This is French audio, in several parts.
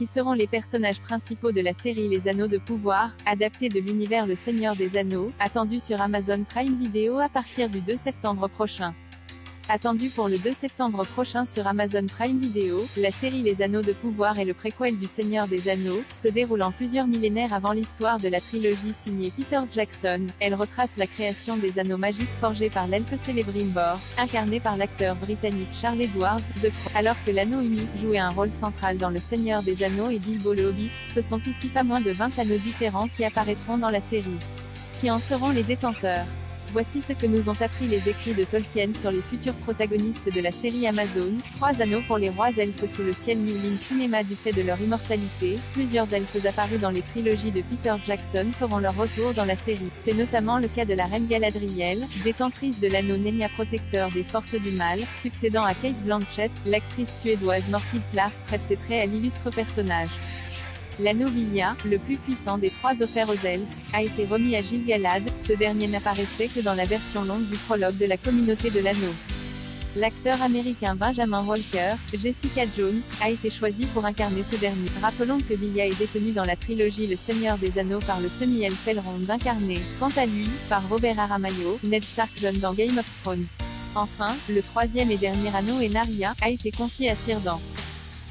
qui seront les personnages principaux de la série Les Anneaux de Pouvoir, adaptée de l'univers Le Seigneur des Anneaux, attendue sur Amazon Prime Video à partir du 2 septembre prochain. Attendue pour le 2 septembre prochain sur Amazon Prime Video, la série Les Anneaux de Pouvoir est le préquel du Seigneur des Anneaux, se déroulant plusieurs millénaires avant l'histoire de la trilogie signée Peter Jackson. Elle retrace la création des anneaux magiques forgés par l'elfe Celebrimbor, incarné par l'acteur britannique Charles Edwards, alors que l'anneau unique jouait un rôle central dans Le Seigneur des Anneaux et Bilbo le Hobbit. Ce sont ici pas moins de 20 anneaux différents qui apparaîtront dans la série. Qui en seront les détenteurs? Voici ce que nous ont appris les écrits de Tolkien sur les futurs protagonistes de la série Amazon. 3 anneaux pour les rois elfes sous le ciel New Line Cinema du fait de leur immortalité. Plusieurs elfes apparus dans les trilogies de Peter Jackson feront leur retour dans la série. C'est notamment le cas de la reine Galadriel, détentrice de l'anneau Nenya protecteur des forces du mal, succédant à Cate Blanchett. L'actrice suédoise Mortild Clark prête ses traits à l'illustre personnage. L'anneau Vilya, le plus puissant des 3 offerts aux elfes, a été remis à Gil-galad. Ce dernier n'apparaissait que dans la version longue du prologue de la communauté de l'anneau. L'acteur américain Benjamin Walker, Jessica Jones, a été choisi pour incarner ce dernier. Rappelons que Vilya est détenu dans la trilogie Le Seigneur des Anneaux par le semi-elfe Elrond incarné, quant à lui, par Robert Aramayo, Ned Stark jeune dans Game of Thrones. Enfin, le 3e et dernier anneau Enaria, a été confié à Círdan.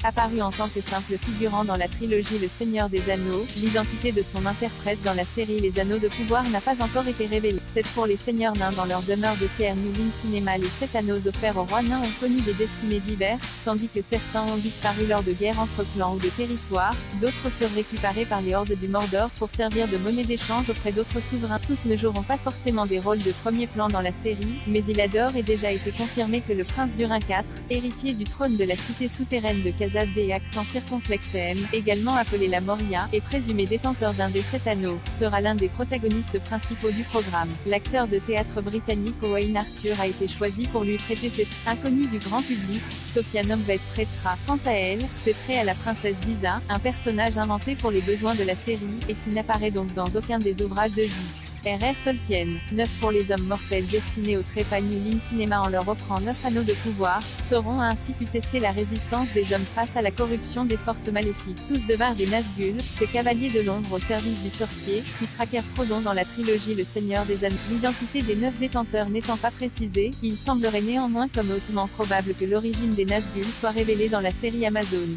Apparu en tant que simple figurant dans la trilogie Le Seigneur des Anneaux, l'identité de son interprète dans la série Les Anneaux de Pouvoir n'a pas encore été révélée. 7 pour les seigneurs nains dans leur demeure de pierre New Line Cinema. Les 7 anneaux offerts aux rois nains ont connu des destinées diverses, tandis que certains ont disparu lors de guerres entre clans ou de territoires, d'autres furent récupérés par les hordes du Mordor pour servir de monnaie d'échange auprès d'autres souverains. Tous ne joueront pas forcément des rôles de premier plan dans la série, mais il a d'ores et déjà été confirmé que le prince Durin IV, héritier du trône de la cité souterraine de Khazad et accent circonflexe M, également appelé la Moria, et présumé détenteur d'un des 7 anneaux, sera l'un des protagonistes principaux du programme. L'acteur de théâtre britannique Owain Arthur a été choisi pour lui prêter ses traits. Inconnue du grand public, Sophia Nomvet prêtera, quant à elle, ses traits à la princesse Disa, un personnage inventé pour les besoins de la série, et qui n'apparaît donc dans aucun des ouvrages de J.R.R. Tolkien. 9 pour les hommes mortels destinés au trépas New Line Cinema en leur offrant 9 anneaux de pouvoir, sauront ainsi pu tester la résistance des hommes face à la corruption des forces maléfiques. Tous devinrent des Nazgûl, ces cavaliers de l'ombre au service du sorcier, qui traquèrent Frodon dans la trilogie Le Seigneur des Anneaux. L'identité des 9 détenteurs n'étant pas précisée, il semblerait néanmoins comme hautement probable que l'origine des Nazgûl soit révélée dans la série Amazon.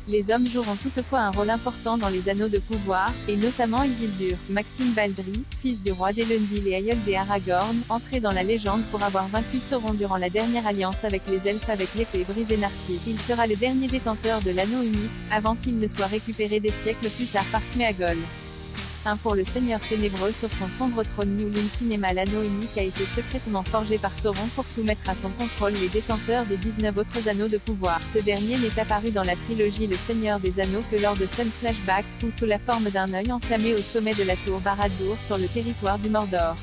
Les hommes joueront toutefois un rôle important dans les anneaux de pouvoir, et notamment Isildur. Maxime Baldry, fils du roi d'Elendil et aïeul des Aragorn, entré dans la légende pour avoir vaincu Sauron durant la dernière alliance avec les elfes avec l'épée brisée Narsil. Il sera le dernier détenteur de l'anneau unique, avant qu'il ne soit récupéré des siècles plus tard par Sméagol. 1 pour le Seigneur ténébreux sur son sombre trône New Line Cinema. L'anneau unique a été secrètement forgé par Sauron pour soumettre à son contrôle les détenteurs des 19 autres anneaux de pouvoir. Ce dernier n'est apparu dans la trilogie Le Seigneur des Anneaux que lors de seuls flashbacks, ou sous la forme d'un œil enflammé au sommet de la tour Barad-dûr sur le territoire du Mordor.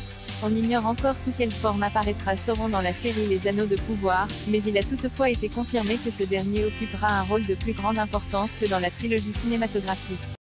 On ignore encore sous quelle forme apparaîtra Sauron dans la série Les Anneaux de Pouvoir, mais il a toutefois été confirmé que ce dernier occupera un rôle de plus grande importance que dans la trilogie cinématographique.